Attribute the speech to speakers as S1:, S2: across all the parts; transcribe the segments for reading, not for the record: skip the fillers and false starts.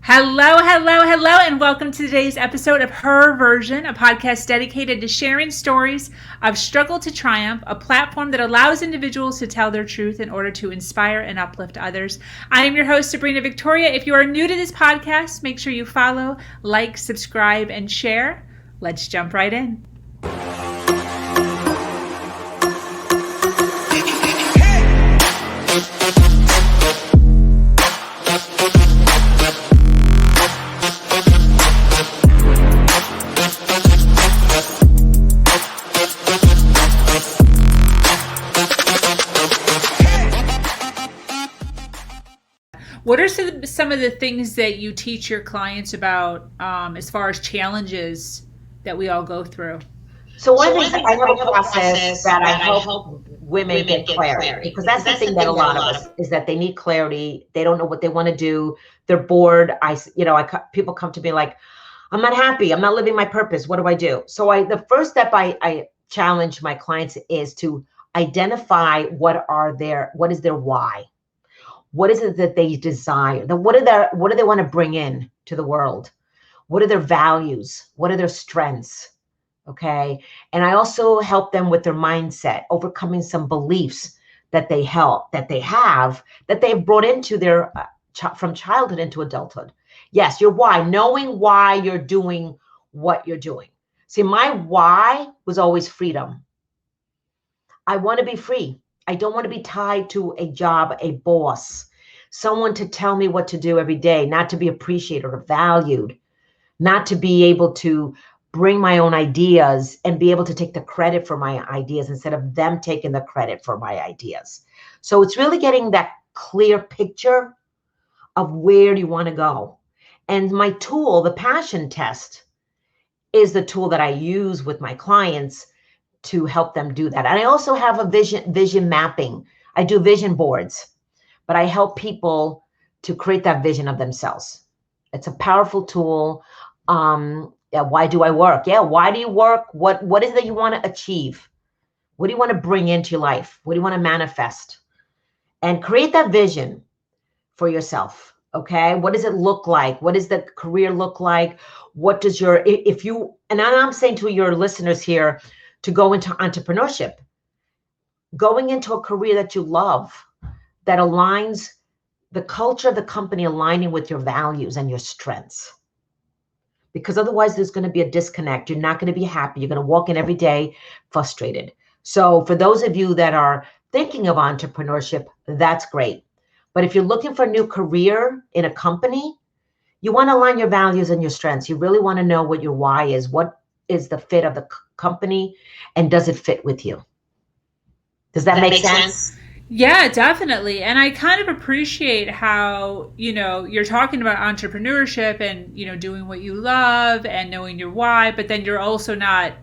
S1: Hello, hello, hello, and welcome to today's episode of Her Version, a podcast dedicated to sharing stories of struggle to triumph, a platform that allows individuals to tell their truth in order to inspire and uplift others. I am your host, Sabrina Victoria. If you are new to this podcast, make sure you follow, like, subscribe, and share. Let's jump right in. What are some of the things that you teach your clients about as far as challenges that we all go through?
S2: So one of the things, I have a process that I help women get clarity, because that's the thing that a lot of us is that they need clarity. They don't know what they want to do. They're bored. People come to me like, I'm not happy. I'm not living my purpose. What do I do? So the first step I challenge my clients is to identify what is their why. What is it that they desire? What do they want to bring in to the world? What are their values? What are their strengths? Okay. And I also help them with their mindset, overcoming some beliefs that they've brought into their from childhood into adulthood. Yes, your why, knowing why you're doing what you're doing. See, my why was always freedom. I want to be free. I don't want to be tied to a job, a boss, someone to tell me what to do every day, not to be appreciated or valued, not to be able to bring my own ideas and be able to take the credit for my ideas instead of them taking the credit for my ideas. So it's really getting that clear picture of where you want to go. And my tool, the passion test, is the tool that I use with my clients to help them do that. And I also have a vision mapping. I do vision boards, but I help people to create that vision of themselves. It's a powerful tool. Why do I work? Yeah, why do you work? What is it that you want to achieve? What do you want to bring into your life? What do you want to manifest? And create that vision for yourself. Okay, what does it look like? What does the career look like? What does and I'm saying to your listeners here, to go into entrepreneurship, going into a career that you love, that aligns the culture of the company, aligning with your values and your strengths. Because otherwise there's going to be a disconnect. You're not going to be happy. You're going to walk in every day frustrated. So for those of you that are thinking of entrepreneurship, that's great. But if you're looking for a new career in a company, you want to align your values and your strengths. You really want to know what your why is. What is the fit of the company, and does it fit with you? Does that make sense?
S1: Yeah, definitely. And I kind of appreciate how, you're talking about entrepreneurship and, doing what you love and knowing your why, but then you're also not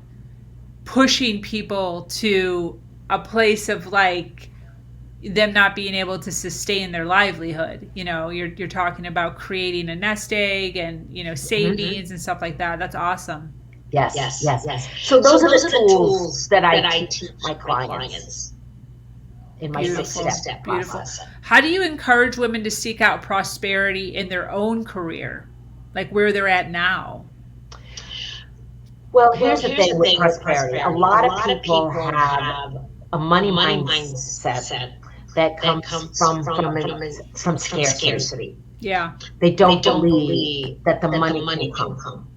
S1: pushing people to a place of like them not being able to sustain their livelihood. You're talking about creating a nest egg and, savings and stuff like that. That's awesome.
S2: Yes. So those are the tools that I teach my clients in my 6-step process.
S1: How do you encourage women to seek out prosperity in their own career, like where they're at now?
S2: Well, here's the thing with prosperity. A lot of people have a money mindset that comes from scarcity.
S1: Yeah.
S2: They don't believe that the money can come.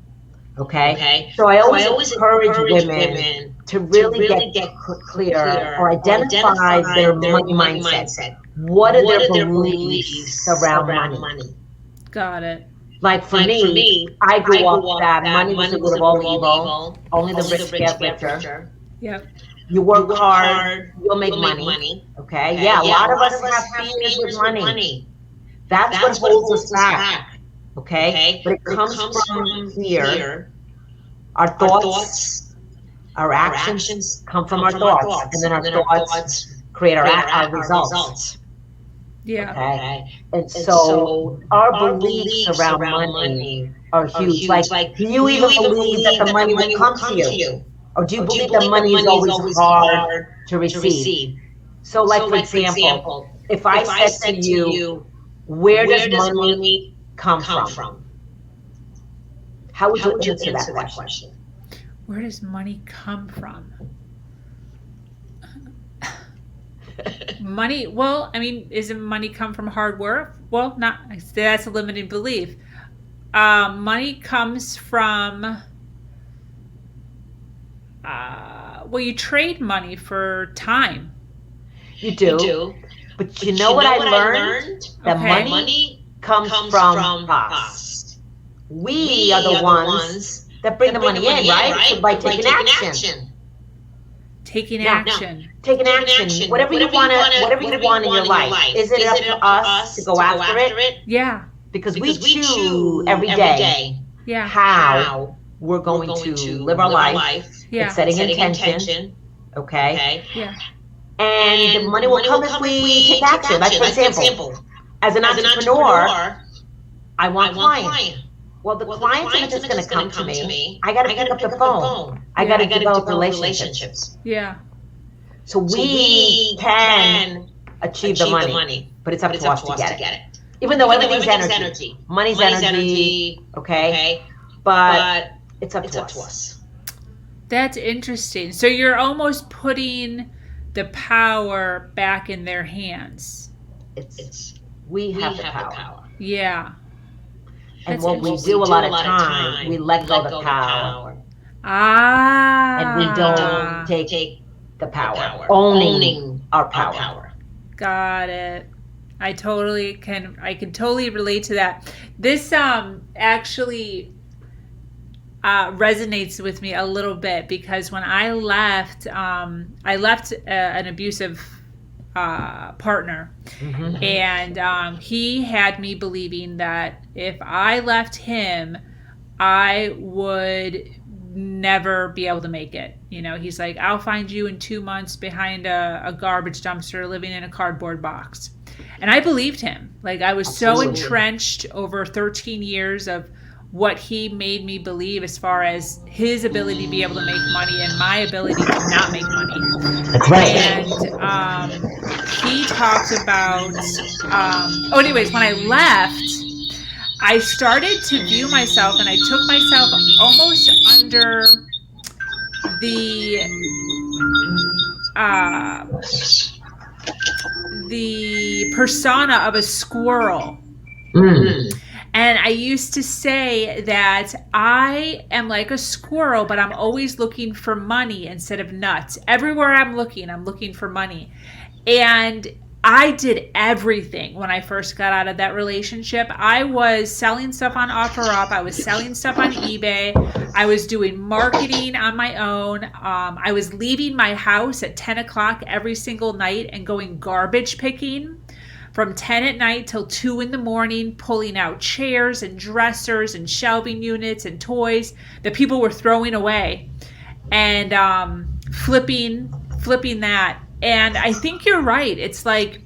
S2: Okay. So I always encourage women to really get clear or identify their money mindset. What are their beliefs around money?
S1: Got it.
S2: Like for me, I grew up that money was the root of all evil. Only the rich get richer.
S1: Yep.
S2: You work hard, you'll make money. Okay. Yeah, a lot of us have fears with money. That's what holds us back. Okay. But it comes from fear. Our thoughts, our actions come from our thoughts, and then our thoughts create our results.
S1: Yeah.
S2: Okay. And so our beliefs around money are huge. Like, do you even believe that the money will come to you? Or do you believe that money is always hard to receive? So like, for example, if I said to you, where does money come from? How would you answer that question?
S1: Where does money come from? Money, well, I mean, isn't money come from hard work? Well, not, that's a limiting belief. Money comes from, well, you trade money for time.
S2: You do. But you know what I learned? That
S1: Okay.
S2: money comes from us. We are the ones that bring the money in, right? So by taking action.
S1: Taking action.
S2: Taking action. Whatever you want in your life. Is it up to us to go after it?
S1: Yeah.
S2: Because we choose every day
S1: Yeah.
S2: how we're going to live our life.
S1: Yeah.
S2: It's setting intention. Okay.
S1: Yeah.
S2: And the money will come if we take action. Like, for example, as an entrepreneur, I want clients. Well, the clients aren't just going to come to me. I got to pick up the phone. I got to develop relationships.
S1: Yeah.
S2: So we can achieve the money, but it's up to us to get it. Even though everything's energy. Money's energy, okay? But it's up to us.
S1: That's interesting. So you're almost putting the power back in their hands.
S2: We have the power.
S1: Yeah.
S2: And what we do a lot of time, we let go of the power.
S1: Ah.
S2: And we don't take the power, owning our power.
S1: Got it. I can totally relate to that. This actually resonates with me a little bit because when I left an abusive partner, and he had me believing that if I left him, I would never be able to make it. He's like, I'll find you in 2 months behind a garbage dumpster living in a cardboard box. And I believed him. Like, I was so entrenched over 13 years of what he made me believe as far as his ability to be able to make money and my ability to not make money.
S2: That's right.
S1: And he talked about, anyways, when I left, I started to view myself, and I took myself almost under the persona of a squirrel. And I used to say that I am like a squirrel, but I'm always looking for money instead of nuts. Everywhere I'm looking for money. And I did everything when I first got out of that relationship. I was selling stuff on OfferUp. I was selling stuff on eBay. I was doing marketing on my own. I was leaving my house at 10 o'clock every single night and going garbage picking from 10 at night till 2 in the morning, pulling out chairs and dressers and shelving units and toys that people were throwing away, and flipping that. And I think you're right. It's like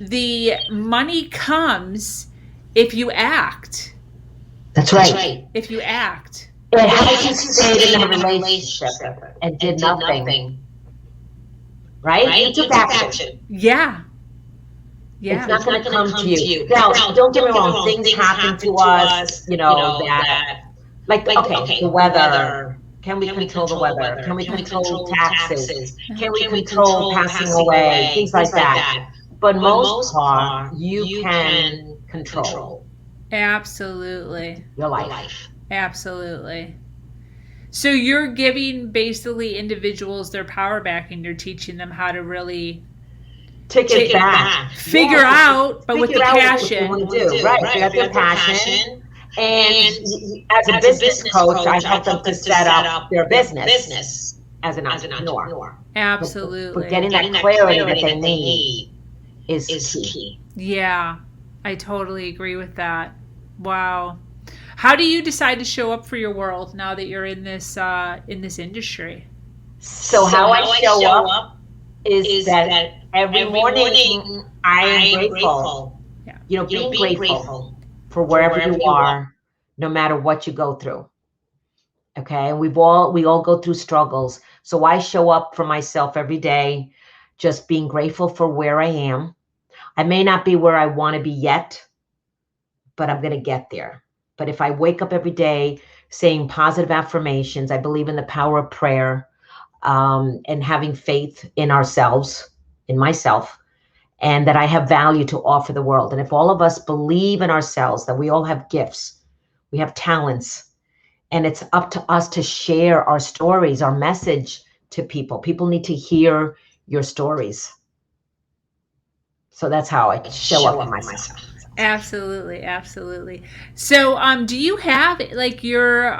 S1: the money comes if you act.
S2: That's right.
S1: If you act.
S2: It helps you stay in a relationship and did nothing. Right? You took action.
S1: Yeah.
S2: It's not going to come to you. Now, don't get me wrong. Things happen to us, that, like, okay, the weather. Can we control the weather? Can we control taxes? Can we control passing away? Things like that. But most part, you can control.
S1: Absolutely.
S2: Your life.
S1: Absolutely. So you're giving basically individuals their power back, and you're teaching them how to really
S2: take it back.
S1: Figure out, but with the passion.
S2: What you want to do. Right. Figure out their passion. And as a business coach, I help them to set up their business as an entrepreneur.
S1: Absolutely.
S2: But getting that clarity that they need is key.
S1: Yeah, I totally agree with that. Wow. How do you decide to show up for your world now that you're in this industry?
S2: So how I show up is that every morning I am grateful. Yeah. Being grateful for wherever you are, no matter what you go through. Okay, and we all go through struggles. So I show up for myself every day, just being grateful for where I am. I may not be where I want to be yet, but I'm going to get there. But if I wake up every day saying positive affirmations, I believe in the power of prayer, and having faith in ourselves, in myself, and that I have value to offer the world. And if all of us believe in ourselves, that we all have gifts, we have talents, and it's up to us to share our stories, our message to people. People need to hear your stories. So that's how I show up for myself.
S1: Absolutely, absolutely. So, do you have like your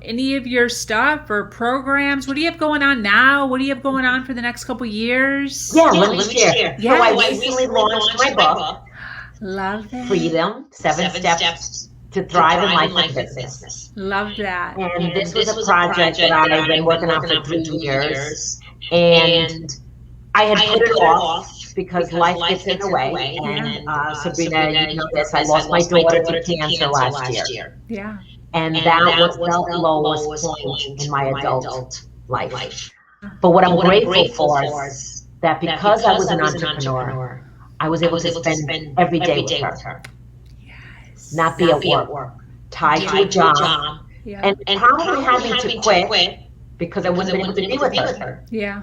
S1: any of your stuff or programs? What do you have going on now? What do you have going on for the next couple years?
S2: Yeah, let me share.
S1: Yeah.
S2: So I recently launched my book,
S1: Love that.
S2: Freedom, 7 Steps to Thrive in Life and Business.
S1: Love that.
S2: And this was a project that I've been working on for 3 years. And I had put it off because life gets in the way. And Sabrina, you know this, I lost my daughter to cancer last year.
S1: Yeah.
S2: And that was the lowest point in my adult life. But what I'm grateful for is that because I was an entrepreneur, I was able to spend every day with her.
S1: Yes.
S2: Not be at work, tied to a job,
S1: Yeah.
S2: and probably having to quit because I wasn't able to be with her.
S1: Yeah.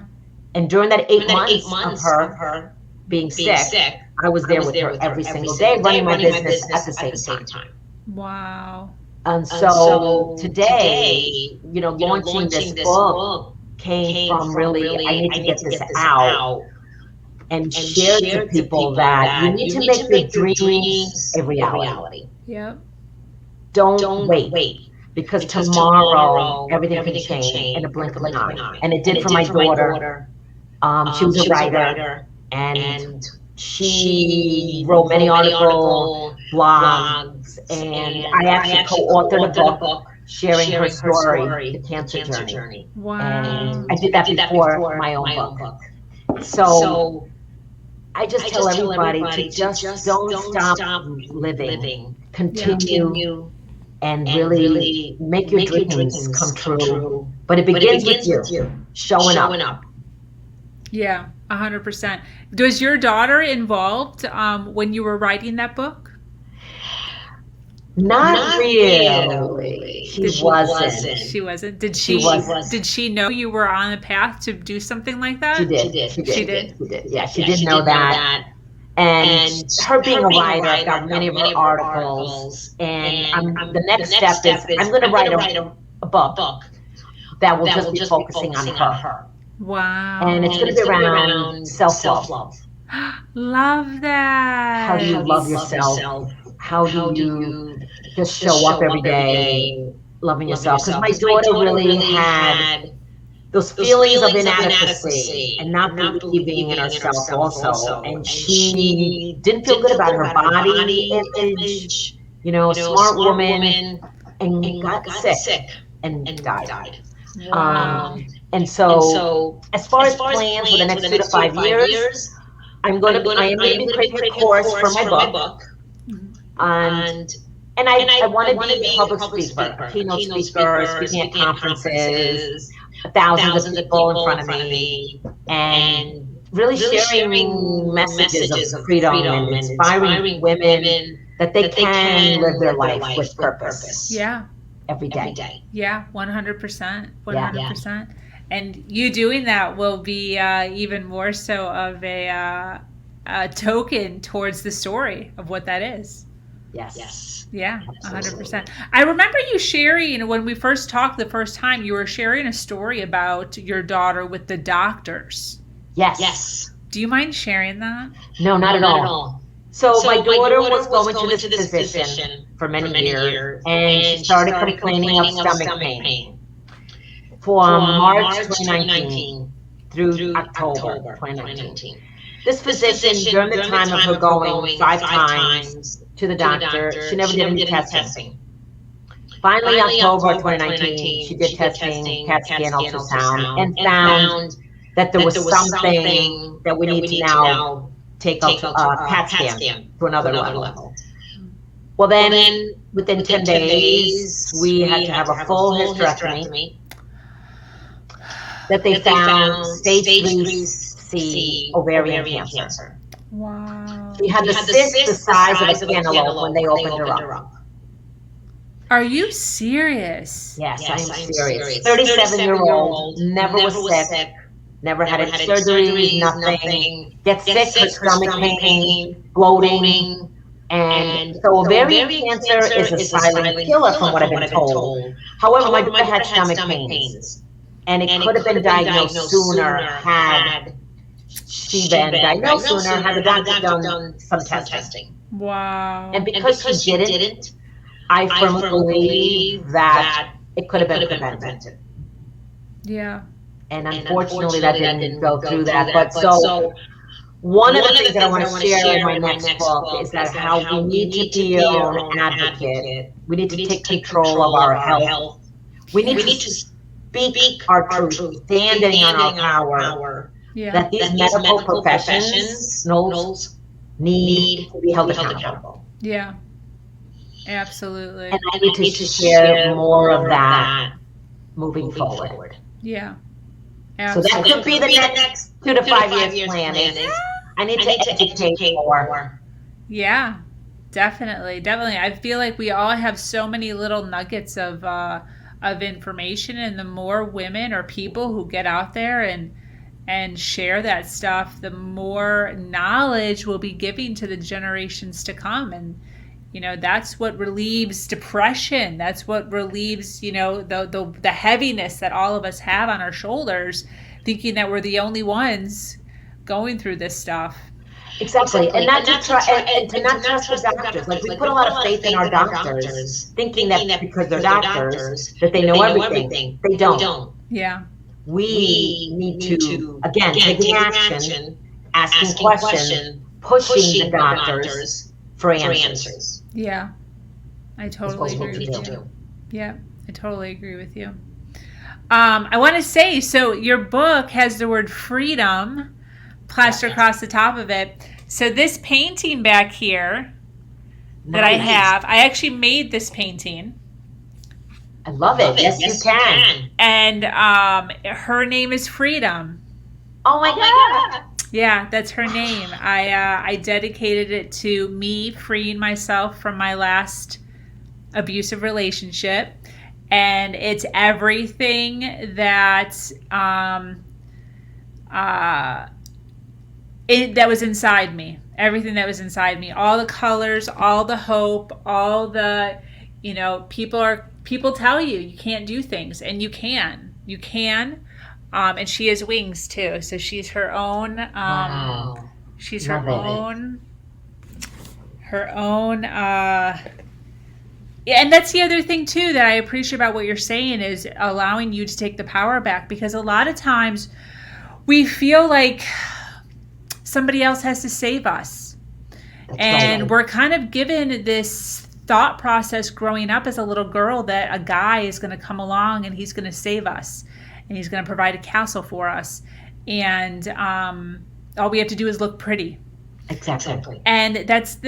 S2: And during that 8 months of her being sick, I was there with her every single day, running my business at the same time.
S1: Wow.
S2: And so today, you know, launching this book came from really, I need to get this out and share to people that you need to make your dreams a reality.
S1: Yep.
S2: Don't wait, because tomorrow everything can change in a blink of an eye. And it did for my daughter. She was a writer, and she wrote many articles, blogs, and I actually co-authored a book sharing her story, the cancer journey.
S1: Wow.
S2: And I did that before my own book. So I just tell everybody to just don't stop living. Continue and really make your dreams come true. But it begins with you showing up.
S1: Yeah, 100%. Was your daughter involved when you were writing that book?
S2: Not really. She wasn't.
S1: She wasn't. Did she know you were on a path to do something like that?
S2: She did.
S1: She did.
S2: Yeah, she did know that. And her being a writer, I've got many of her articles. And the next step is I'm going to write a book that will just be focusing on her.
S1: Wow.
S2: And it's going to be around self-love.
S1: Love that.
S2: How do you love yourself? How do you just show up every day loving yourself? Because my daughter really had those feelings of inadequacy and not believing in herself also. And she didn't feel good about her body image, you know, smart woman, and got sick and died.
S1: Wow.
S2: And so as far as plans for the next 2 to 5 years, I am going to be creating a course for my book. And I want to be a public speaker, a keynote speaker, speaking at conferences, thousands of people in front of me, and really sharing messages of freedom and inspiring women that they can live their life with purpose.
S1: Yeah.
S2: Every day.
S1: Yeah, 100%. 100%. And you doing that will be even more so of a token towards the story of what that is.
S2: Yes.
S1: Yeah,
S2: Absolutely.
S1: 100%. I remember you sharing, when we first talked the first time, you were sharing a story about your daughter with the doctors.
S2: Yes.
S1: Do you mind sharing that?
S2: No, not at all. So my daughter was going to this physician for many years, and she started complaining of stomach pain for March 2019 through October 2019. This physician, during the time of her going 5 times to the doctor, she never did any testing. Finally, October 2019, she did testing, CAT scan, ultrasound, and found that there was something that we need to now take up CAT scan to another level. Well, then within 10 days, we had to have a full hysterectomy. That they found stage 3C ovarian cancer.
S1: Wow.
S2: She had the cyst the size of a cantaloupe when they opened her up.
S1: Are you serious?
S2: Yes, I am serious. 37-year-old, never was sick, never had any surgeries, nothing. Gets sick, her stomach pain, bloating. And so ovarian cancer is a silent killer from what I've been told. However, my daughter had stomach pains, and it could have been diagnosed sooner had she been diagnosed sooner, had the doctor done some testing.
S1: Wow.
S2: And because she didn't, I firmly believe that it could have been prevented.
S1: Yeah.
S2: And unfortunately, that didn't go through that. But so one of the things that I want to share in my next book is that how we need to be our own advocate. We need to take control of our health. We need to speak our truth, standing on our power.
S1: Yeah.
S2: That these medical professionals need to be held accountable.
S1: Yeah. Absolutely.
S2: And I need to share more of that moving forward.
S1: Yeah.
S2: So that could be the next 2 to 5 years plan. I need to educate more.
S1: Yeah, definitely. I feel like we all have so many little nuggets of information, and the more women or people who get out there and share that stuff, the more knowledge we'll be giving to the generations to come. And that's what relieves depression. That's what relieves the heaviness that all of us have on our shoulders, thinking that we're the only ones going through this stuff.
S2: Exactly. And not to trust the doctors. Like, we put a lot of faith in our doctors, thinking that because they're doctors that they know everything. They don't.
S1: Yeah.
S2: We need to again taking action, asking questions, pushing the doctors for answers.
S1: Yeah, I totally agree with you.
S2: Do.
S1: Yeah, I totally agree with you. I want to say, so your book has the word freedom plastered across the top of it. So this painting back here that I have, I actually made this painting.
S2: I love it. Yes, you can.
S1: And her name is Freedom.
S2: Oh my God.
S1: Yeah, that's her name. I dedicated it to me freeing myself from my last abusive relationship, and it's everything that that was inside me. Everything that was inside me. All the colors, all the hope, all the people tell you can't do things, and you can. You can. And she has wings too, so she's her own.
S2: Wow.
S1: She's her own. Yeah, and that's the other thing too that I appreciate about what you're saying is allowing you to take the power back, because a lot of times we feel like somebody else has to save us, and we're kind of given this thought process growing up as a little girl that a guy is going to come along and he's going to save us. And he's going to provide a castle for us. And all we have to do is look pretty.
S2: Exactly.
S1: And that's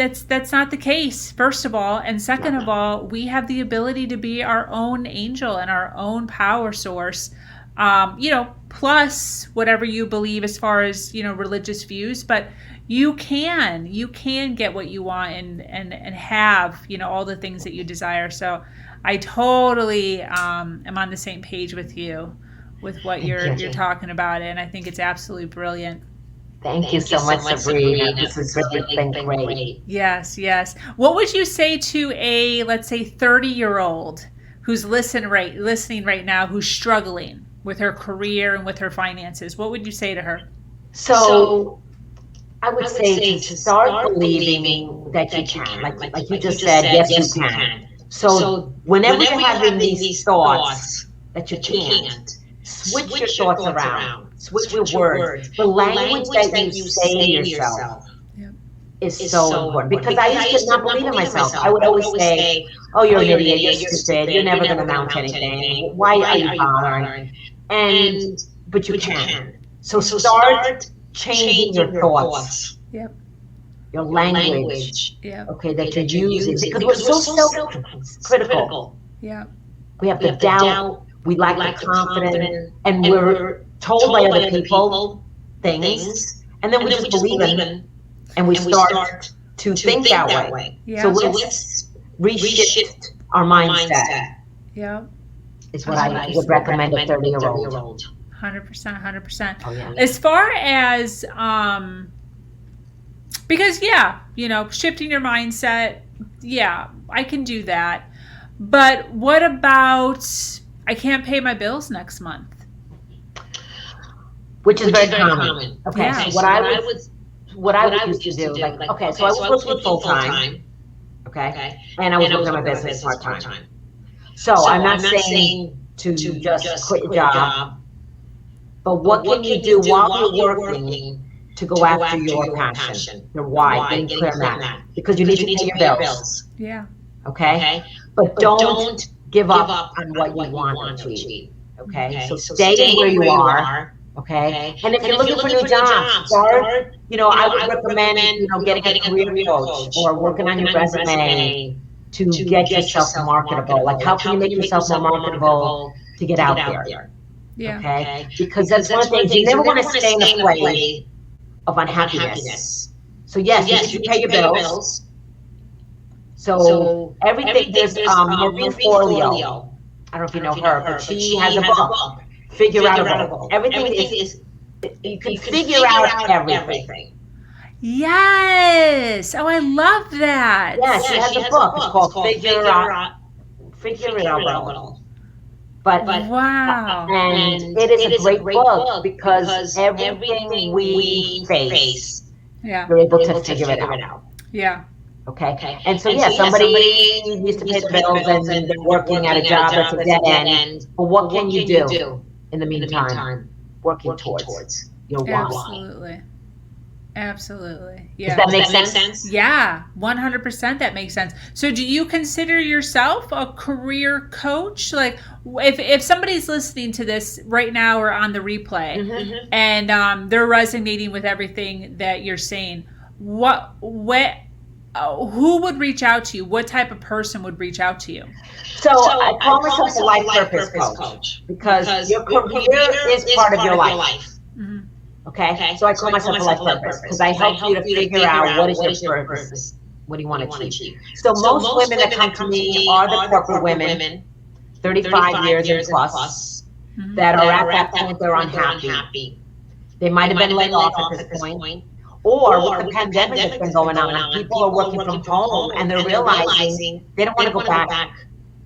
S1: not the case, first of all. And second of all, we have the ability to be our own angel and our own power source. Plus whatever you believe as far as, religious views. But you can get what you want and have, all the things that you desire. So I totally am on the same page with you. With what you're talking about, and I think it's absolutely brilliant.
S2: Thank you so much, Sabrina. This has really been great.
S1: Yes. What would you say to a, let's say, 30-year-old who's listening right now, who's struggling with her career and with her finances? What would you say to her?
S2: So I would say to start believing that you can. Like you just said, yes, you can. So whenever you're having these thoughts that you can't, switch your thoughts around. Switch your words. The language that you say to yourself is so important. Because I used to not believe in myself. I would always say, oh, you're an idiot, you're stupid, you're never going to amount to anything. Why are you bothering? But you can. So start changing your thoughts.
S1: Yep.
S2: Your language.
S1: Yep.
S2: Okay, that you're using. Because we're so self-critical.
S1: Yeah.
S2: We have the doubt. We lack the confidence, and we're told by other people things, and then we just believe in and we start to think that way.
S1: Yeah.
S2: So let's reshift our mindset.
S1: Yeah.
S2: Is what I would recommend a 30-year-old.
S1: 100%, 100%.
S2: Oh, yeah.
S1: As far as, because shifting your mindset, I can do that. But what about, I can't pay my bills next month?
S2: Which is very common. Okay,
S1: Yeah.
S2: so what I would used to do, okay, so I was working full time, okay, and I was working on my business part time. So I'm not saying to just quit your job, but what can you do while you're working to go after your passion, your why, getting clear on that, because you need to pay your bills.
S1: Yeah.
S2: Okay, but don't give up on what you want to achieve. Okay, so stay where you are. Okay, and if you're looking for new jobs, start. I would recommend getting a career coach or working on your resume to get yourself marketable. Like, how can you make yourself more marketable to get out there?
S1: Yeah.
S2: Okay, because that's one of the things, you never want to stay in a place of unhappiness. So yes, you need to pay your bills. So everything, there's Marie Forleo. I don't know if you know her, but she has a book, Figure Out a Book. Everything is, you can figure out everything.
S1: Yes. Oh, I love that.
S2: Yes, she has a book. It's called Figure It Out. But
S1: wow.
S2: And it is a great book because everything we face, you're able to figure it out.
S1: Yeah.
S2: Okay. And so somebody needs to pay the bills and they're working at a job that's a dead end. But what can you do in the meantime? Working towards your why.
S1: Absolutely. Yeah.
S2: Does that make sense?
S1: Yeah, 100% that makes sense. So do you consider yourself a career coach? Like, if somebody's listening to this right now or on the replay, and they're resonating with everything that you're saying, who would reach out to you? What type of person would reach out to you?
S2: So I call myself a life purpose coach because your career is part of your life. Okay, so I call myself a life purpose because I help you to figure out what is your purpose, what do you want to achieve. So most women that come to me are the corporate women, 35 years and plus, that are at that point they're unhappy. They might have been laid off at this point, or with the pandemic that's been going on, people are working from home and they're realizing they don't want to go back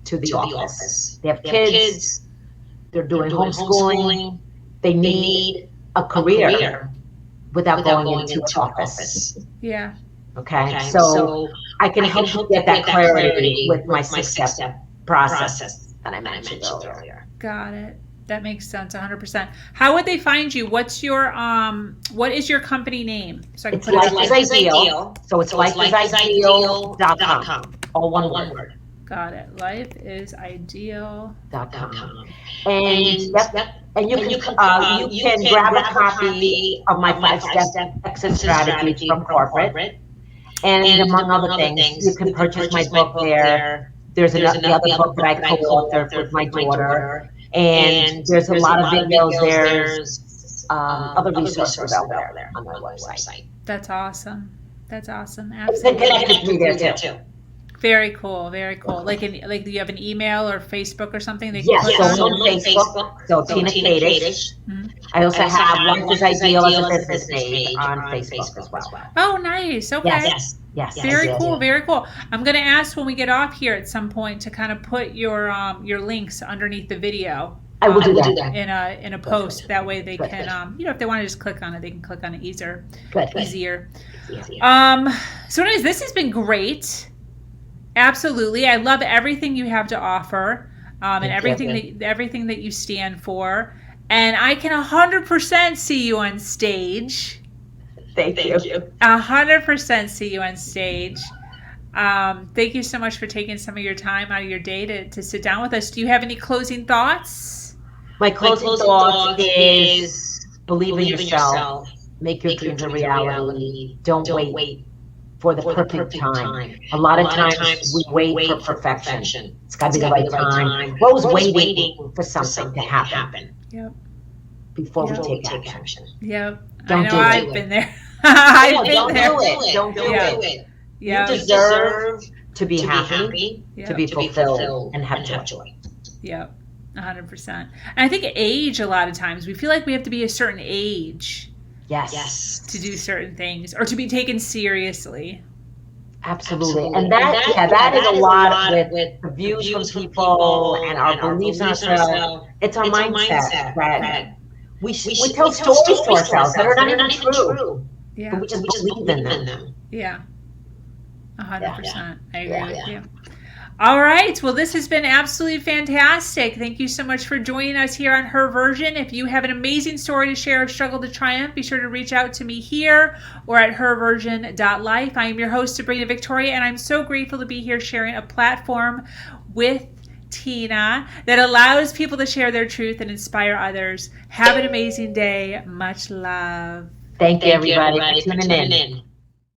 S2: to the office. They have kids, they're doing homeschooling, they need a career without going into an office.
S1: Yeah.
S2: Okay. So I can help you get that clarity with my 6-step process that I mentioned earlier.
S1: Got it. That makes sense, 100%. How would they find you? What is your company name? So I can
S2: put Life is Ideal. So it's lifeisideal.com. All one word.
S1: Got it. Lifeisideal.com.
S2: And you can grab a copy of my 5-step exit strategies from corporate. And among other things, you can purchase my book there. There's another book that I co-authored with my daughter. And there's a lot of videos. There's other resources out there on my website.
S1: That's awesome. Absolutely.
S2: It's been connected to me there too.
S1: Very cool. Very cool. Like do you have an email or Facebook or something?
S2: Yes, so I'm on Facebook. So Tina Kadish. I also have Life is Ideal as a business name on Facebook as well.
S1: Oh, nice. Okay.
S2: Yes.
S1: Very cool. Very cool. I'm going to ask when we get off here at some point to kind of put your links underneath the video.
S2: I will do that
S1: in a post. That way they can, if they want to just click on it, they can click on it easier. So anyways, this has been great. Absolutely. I love everything you have to offer, and everything that you stand for. And I can 100% see you on stage.
S2: Thank you.
S1: 100% see you on stage. Thank you so much for taking some of your time out of your day to sit down with us. Do you have any closing thoughts?
S2: My closing thought is believe in yourself. Make your dreams a reality. Don't wait for the perfect time. A lot of times we wait for perfection. It's got to be the right time. We're always waiting for something to happen.
S1: Yep.
S2: Before we take action.
S1: Yep.
S2: I've
S1: been there. I've been
S2: don't
S1: there.
S2: do it. Don't do
S1: Yeah.
S2: it. You
S1: Yeah.
S2: deserve to be happy,
S1: Yeah.
S2: to be fulfilled, and have joy.
S1: Yeah. 100%. And I think age, a lot of times, we feel like we have to be a certain age
S2: Yes.
S1: to do certain things or to be taken seriously.
S2: Absolutely. And that is a lot with the views from people and our beliefs in ourselves. It's our mindset that we tell stories to ourselves that are not even true, but
S1: Yeah.
S2: we just believe in them.
S1: Yeah.
S2: Yeah.
S1: 100%. I agree with you. All right. Well, this has been absolutely fantastic. Thank you so much for joining us here on Her Version. If you have an amazing story to share of struggle to triumph, be sure to reach out to me here or at herversion.life. I am your host, Sabrina Victoria, and I'm so grateful to be here sharing a platform with Tina that allows people to share their truth and inspire others. Have an amazing day. Much love.
S2: Thank you, everybody, for tuning in.